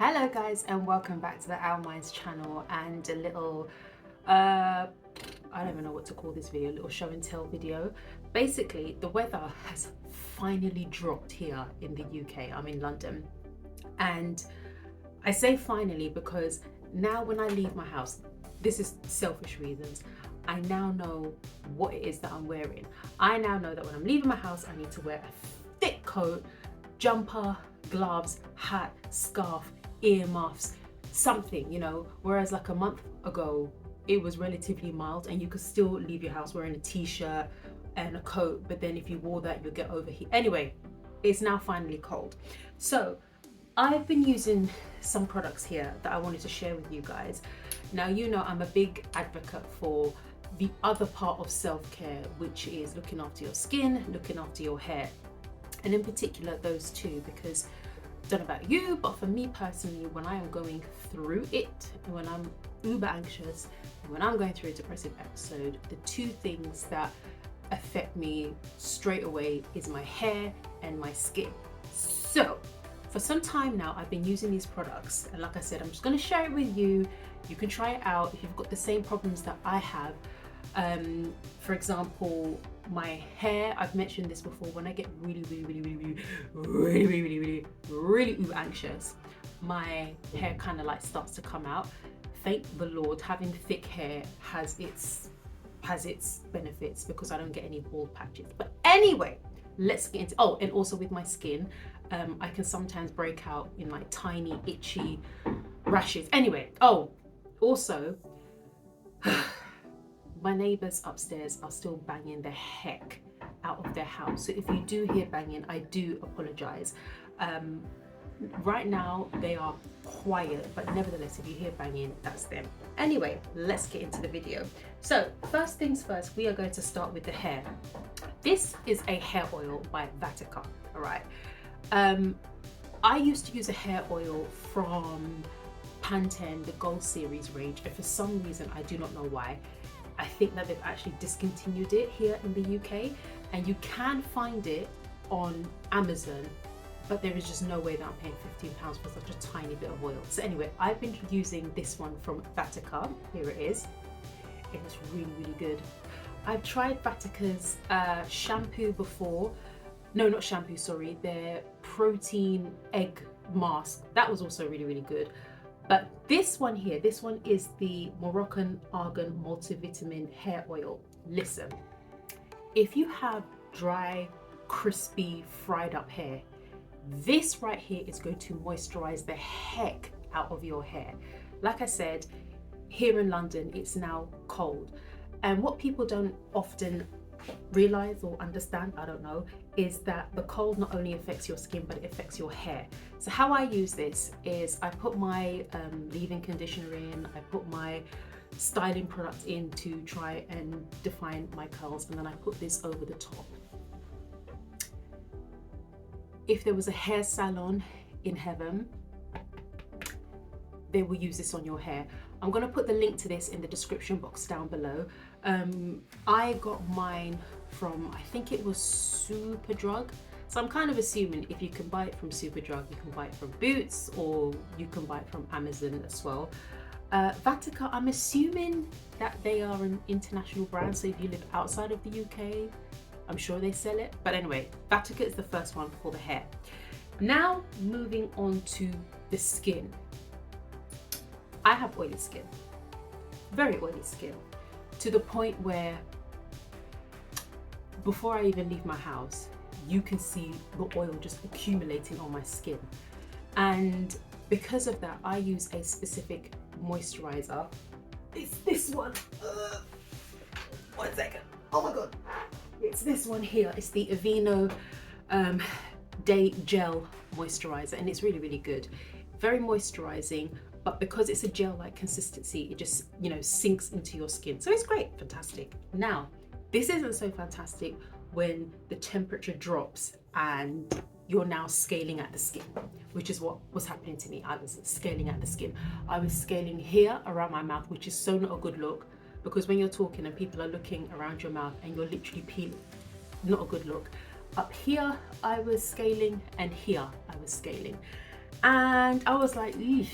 Hello guys, and welcome back to the Our Minds channel and a little I don't even know what to call this video, a little show and tell video. Basically, the weather has finally dropped here in the UK. I'm in London, and I say finally because now when I leave my house, this is selfish reasons, I now know what it is that I'm wearing. I now know that when I'm leaving my house, I need to wear a thick coat, jumper, gloves, hat, scarf, earmuffs, something, whereas like a month ago it was relatively mild and you could still leave your house wearing a t-shirt and a coat, but then if you wore that you'll get overheat. Anyway, it's now finally cold. So I've been using some products here that I wanted to share with you guys. Now, I'm a big advocate for the other part of self-care, which is looking after your skin, looking after your hair, and in particular those two, because I don't know about you, but for me personally, when I am going through it, when I'm uber anxious, when I'm going through a depressive episode, the two things that affect me straight away is my hair and my skin. So for some time now, I've been using these products, and like I said, I'm just going to share it with you. You can try it out if you've got the same problems that I have. For example, my hair, I've mentioned this before, when I get really uber anxious, my hair kind of like starts to come out. Thank the Lord, having thick hair has its benefits because I don't get any bald patches. But anyway, let's get into, and also with my skin, I can sometimes break out in like tiny itchy rashes. Anyway, also my neighbours upstairs are still banging the heck out of their house. So if you do hear banging, I do apologise. Right now they are quiet, but nevertheless, if you hear banging, that's them. Anyway, let's get into the video. So first things first, we are going to start with the hair. This is a hair oil by Vatica, all right? I used to use a hair oil from Pantene, the Gold Series range, and for some reason, I do not know why, I think that they've actually discontinued it here in the UK, and you can find it on Amazon, but there is just no way that I'm paying £15 for such a tiny bit of oil. So anyway, I've been using this one from Vatica. Here it is. It is really good. I've tried Vatica's shampoo before. No, not shampoo, sorry. Their protein egg mask. That was also really good. But this one here, this one is the Moroccan Argan Multivitamin Hair Oil. Listen, if you have dry, crispy, fried up hair, this right here is going to moisturize the heck out of your hair. Like I said, here in London, it's now cold. And what people don't often realize or understand, I don't know, is that the cold not only affects your skin, but it affects your hair. So how I use this is I put my leave-in conditioner in, I put my styling product in to try and define my curls, and then I put this over the top. If there was a hair salon in heaven, they will use this on your hair. I'm gonna put the link to this in the description box down below. I got mine from, I think it was Superdrug. So I'm kind of assuming if you can buy it from Superdrug, you can buy it from Boots, or you can buy it from Amazon as well. Vatica, I'm assuming that they are an international brand. So if you live outside of the UK, I'm sure they sell it. But anyway, Vatica is the first one for the hair. Now moving on to the skin. I have oily skin, very oily skin, to the point where before I even leave my house, you can see the oil just accumulating on my skin. And because of that, I use a specific moisturizer. It's this one. 1 second. Oh my God. It's this one here. It's the Aveeno Day Gel Moisturizer, and it's really good. Very moisturizing. But because it's a gel-like consistency, it just, sinks into your skin. So it's great, fantastic. Now, this isn't so fantastic when the temperature drops and you're now scaling at the skin, which is what was happening to me. I was scaling at the skin. I was scaling here around my mouth, which is so not a good look, because when you're talking and people are looking around your mouth and you're literally peeling, not a good look. Up here, I was scaling, and here I was scaling. And I was like, eesh,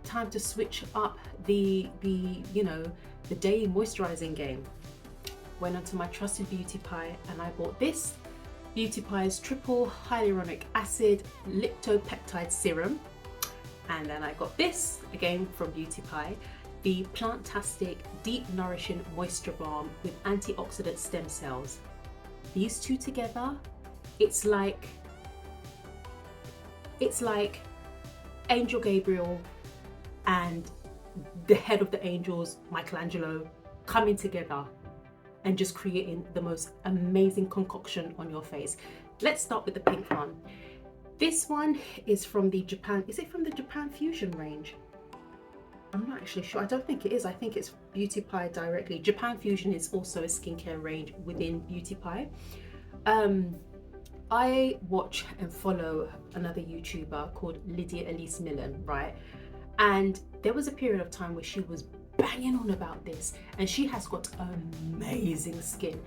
time to switch up the day moisturizing game. Went onto my trusted Beauty Pie and I bought this Beauty Pie's triple hyaluronic acid liptopeptide serum. And then I got this again from Beauty Pie, the Plantastic Deep Nourishing Moisture Balm with antioxidant stem cells. These two together, it's like Angel Gabriel and the head of the angels, Michelangelo, coming together and just creating the most amazing concoction on your face. Let's start with the pink one. This one is from the Japan, is it from the Japan Fusion range? I'm not actually sure, I don't think it is. I think it's Beauty Pie directly. Japan Fusion is also a skincare range within Beauty Pie. I watch and follow another YouTuber called Lydia Elise Millen, right? And there was a period of time where she was banging on about this, and she has got amazing skin.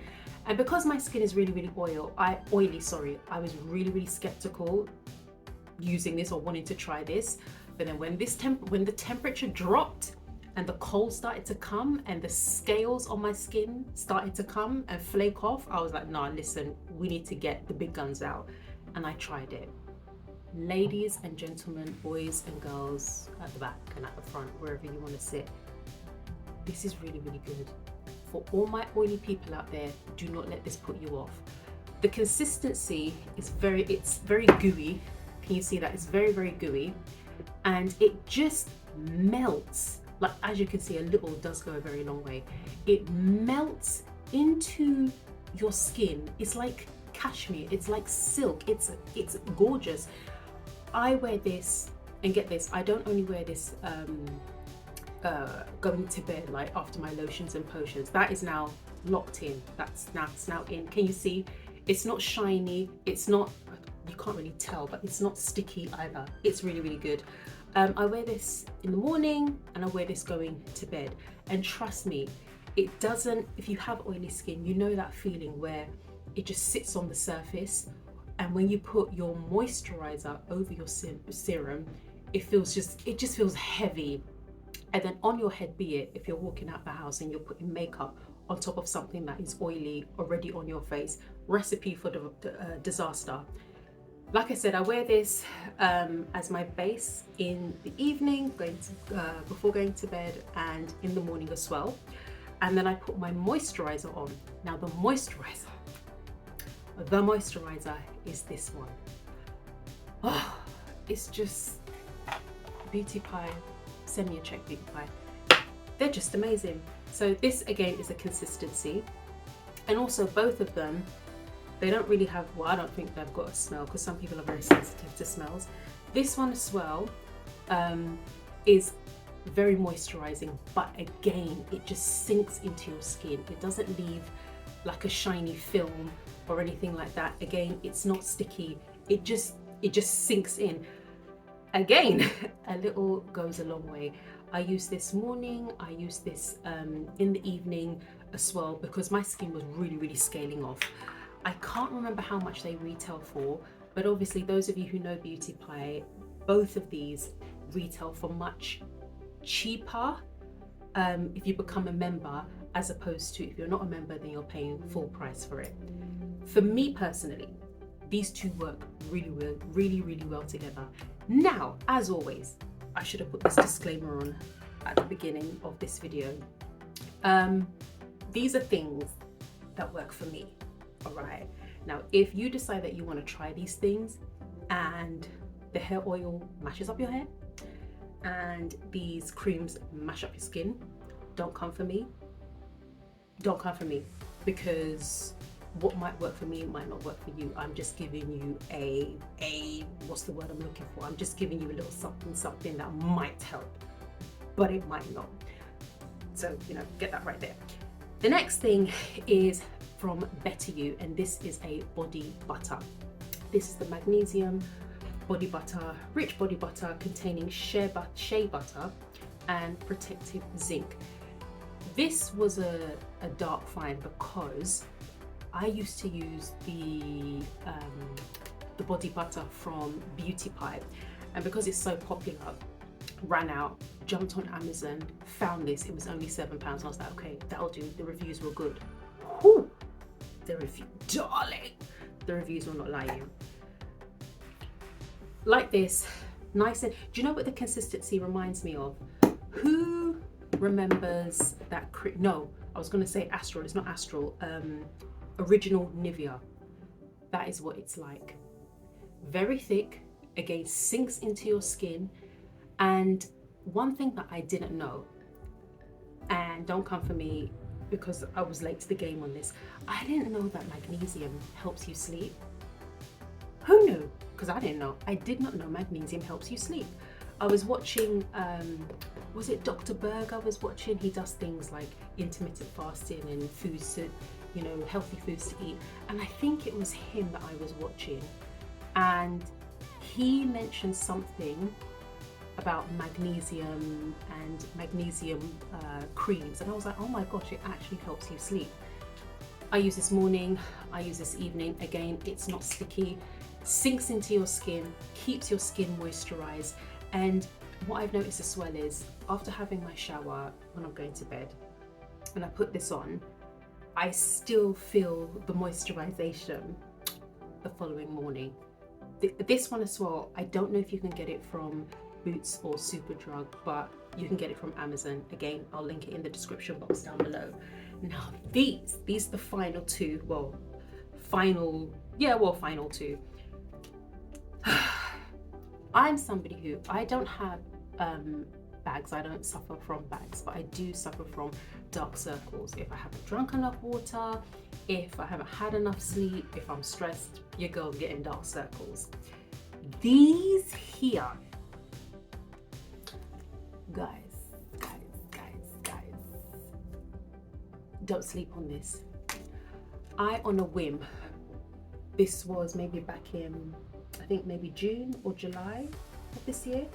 And because my skin is really oily, I was really skeptical using this or wanting to try this. But then when the temperature dropped and the cold started to come and the scales on my skin started to come and flake off, I was like, nah, listen, we need to get the big guns out. And I tried it. Ladies and gentlemen, boys and girls at the back and at the front, wherever you want to sit, this is really good. For all my oily people out there, do not let this put you off. The consistency is very gooey. Can you see that? It's very gooey, and it just melts. Like, as you can see, a little does go a very long way. It melts into your skin. It's like cashmere, it's like silk, it's gorgeous. I wear this, and get this, I don't only wear this going to bed, like after my lotions and potions. That is now locked in, that's now in. Can you see? It's not shiny, it's not, you can't really tell, but it's not sticky either. It's really good. I wear this in the morning and I wear this going to bed, and trust me, it doesn't, if you have oily skin, you know that feeling where it just sits on the surface, and when you put your moisturizer over your serum, it just feels heavy. And then on your head, be it if you're walking out the house and you're putting makeup on top of something that is oily already on your face, recipe for disaster. Like I said, I wear this as my base in the evening, before going to bed, and in the morning as well. And then I put my moisturizer on. Now the moisturizer is this one. Oh, it's just Beauty Pie. Send me a check, Beauty Pie. They're just amazing. So this again is a consistency, and also both of them, they don't really have, well, I don't think they've got a smell, because some people are very sensitive to smells. This one as well is very moisturizing, but again, it just sinks into your skin. It doesn't leave like a shiny film or anything like that. Again, it's not sticky. It just sinks in. Again, a little goes a long way. I use this morning, I use this in the evening as well, because my skin was really scaling off. I can't remember how much they retail for, but obviously those of you who know Beauty Pie, both of these retail for much cheaper if you become a member, as opposed to if you're not a member, then you're paying full price for it. For me personally, these two work really well together. Now, as always, I should have put this disclaimer on at the beginning of this video. These are things that work for me, all right? Now, if you decide that you want to try these things and the hair oil mashes up your hair and these creams mash up your skin, don't come for me. Don't come for me, because what might work for me might not work for you. I'm just giving you a what's the word I'm looking for? I'm just giving you a little something that might help, but it might not. So, get that right there. The next thing is from Better You, and this is a body butter. This is the Magnesium body butter, rich body butter containing shea butter and protective zinc. This was a dark find, because I used to use the body butter from Beauty Pie, And because it's so popular, ran out, jumped on Amazon, found this, it was only £7. I was like, okay, that'll do. The reviews were good. Whew, darling, the reviews will not lie you. Like this, nice. And do you know what the consistency reminds me of? Who remembers that? No, I was going to say Astral. It's not Astral. Original Nivea. That is what it's like. Very thick. Again, sinks into your skin. And one thing that I didn't know, and don't come for me because I was late to the game on this, I didn't know that magnesium helps you sleep. Who knew? Because I didn't know. I did not know magnesium helps you sleep. I was watching, was it Dr. Berg I was watching? He does things like intermittent fasting and foods to, you know, healthy foods to eat. And I think it was him that I was watching. And he mentioned something about magnesium and magnesium creams. And I was like, oh my gosh, it actually helps you sleep. I use this morning, I use this evening. Again, it's not sticky, sinks into your skin, keeps your skin moisturized. And what I've noticed as well is after having my shower when I'm going to bed and I put this on, I still feel the moisturization the following morning. This one as well, I don't know if you can get it from Boots or Superdrug, but you can get it from Amazon. Again, I'll link it in the description box down below. Now these are the final two. Final two. I'm somebody who, I don't have bags, I don't suffer from bags, but I do suffer from dark circles. If I haven't drunk enough water, if I haven't had enough sleep, if I'm stressed, your girl's getting dark circles. These here, guys, don't sleep on this. I, on a whim, this was maybe back in, I think maybe June or July of this year.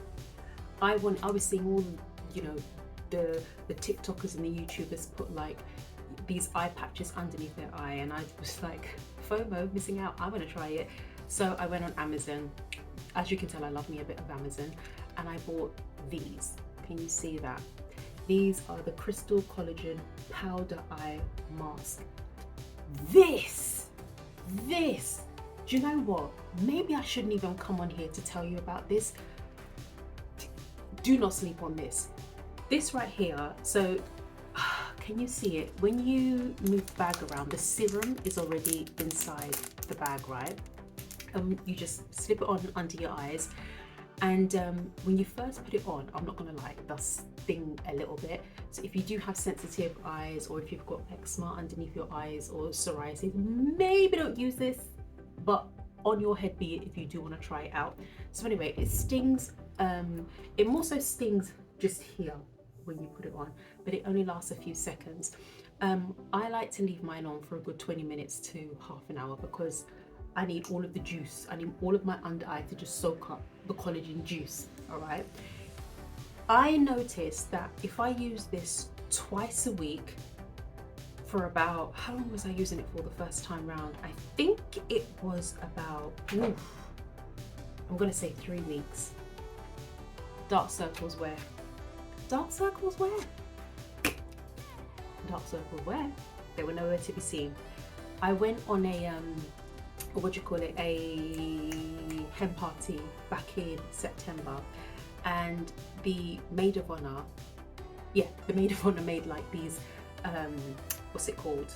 I was seeing all, you know, the TikTokers and the YouTubers put like these eye patches underneath their eye, and I was like, FOMO, missing out, I want to try it. So I went on Amazon. As you can tell, I love me a bit of Amazon, and I bought these. Can you see that? These are the Crystal Collagen Powder Eye Mask. This, do you know what? Maybe I shouldn't even come on here to tell you about this. Do not sleep on this. This right here, so can you see it? When you move the bag around, the serum is already inside the bag, right? You just slip it on under your eyes. And when you first put it on, I'm not gonna lie, it does sting a little bit. So if you do have sensitive eyes, or if you've got eczema underneath your eyes or psoriasis, maybe don't use this, but on your head be it if you do want to try it out. So anyway, it stings. It more so stings just here when you put it on, but it only lasts a few seconds. I like to leave mine on for a good 20 minutes to half an hour because I need all of the juice. I need all of my under eye to just soak up the collagen juice, all right? I noticed that if I use this twice a week for about, how long was I using it for the first time round? I think it was about, I'm gonna say 3 weeks. Dark circles where? Dark circles where? Dark circles where? They were nowhere to be seen. I went on a, a hen party back in September, and the maid of honor, made like these, what's it called?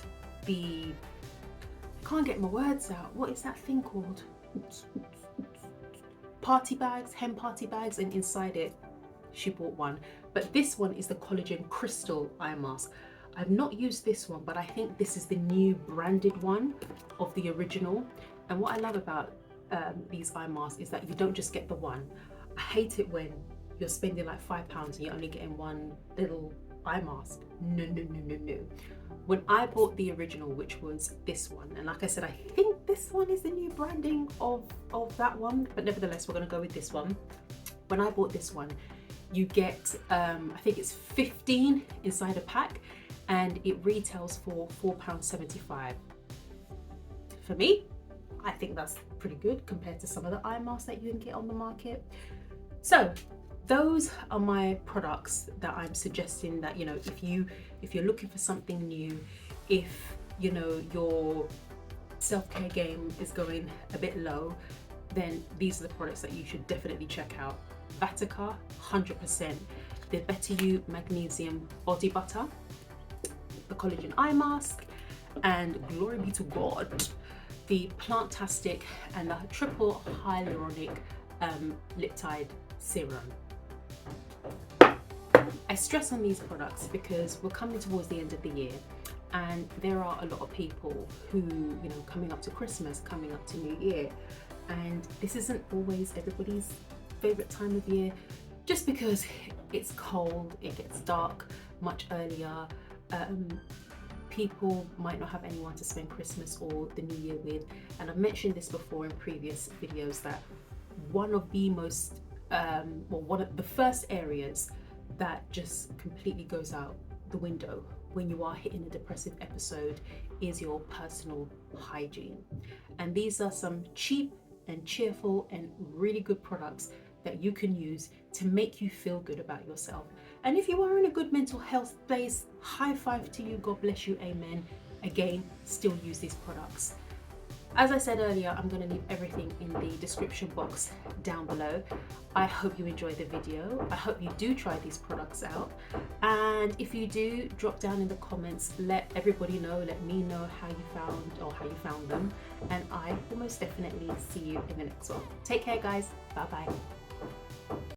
I can't get my words out. What is that thing called? Party bags, hen party bags, and inside it, she bought one. But this one is the Collagen Crystal Eye Mask. I've not used this one, but I think this is the new branded one of the original. And what I love about these eye masks is that you don't just get the one. I hate it when you're spending like £5 and you're only getting one little eye mask. No. When I bought the original, which was this one, and like I said, I think this one is the new branding of that one, but nevertheless, we're gonna go with this one. When I bought this one, you get, I think it's 15 inside a pack, and it retails for £4.75. For me, I think that's pretty good compared to some of the eye masks that you can get on the market. So those are my products that I'm suggesting that, if you're looking for something new, if your self-care game is going a bit low, then these are the products that you should definitely check out. Vatica, 100%. The Better You Magnesium Body Butter, the Collagen Eye Mask, and glory be to God, the Plantastic and the Triple Hyaluronic Liptide Serum. I stress on these products because we're coming towards the end of the year, and there are a lot of people who, coming up to Christmas, coming up to New Year, and this isn't always everybody's favorite time of year, just because it's cold, it gets dark much earlier. People might not have anyone to spend Christmas or the New Year with, and I've mentioned this before in previous videos that one of the first areas that just completely goes out the window when you are hitting a depressive episode is your personal hygiene. And these are some cheap and cheerful and really good products that you can use to make you feel good about yourself. And if you are in a good mental health place, high five to you, God bless you, amen. Again, still use these products. As I said earlier, I'm going to leave everything in the description box down below. I hope you enjoyed the video. I hope you do try these products out. And if you do, drop down in the comments, let everybody know, let me know how you found them. And I will most definitely see you in the next one. Take care, guys. Bye-bye.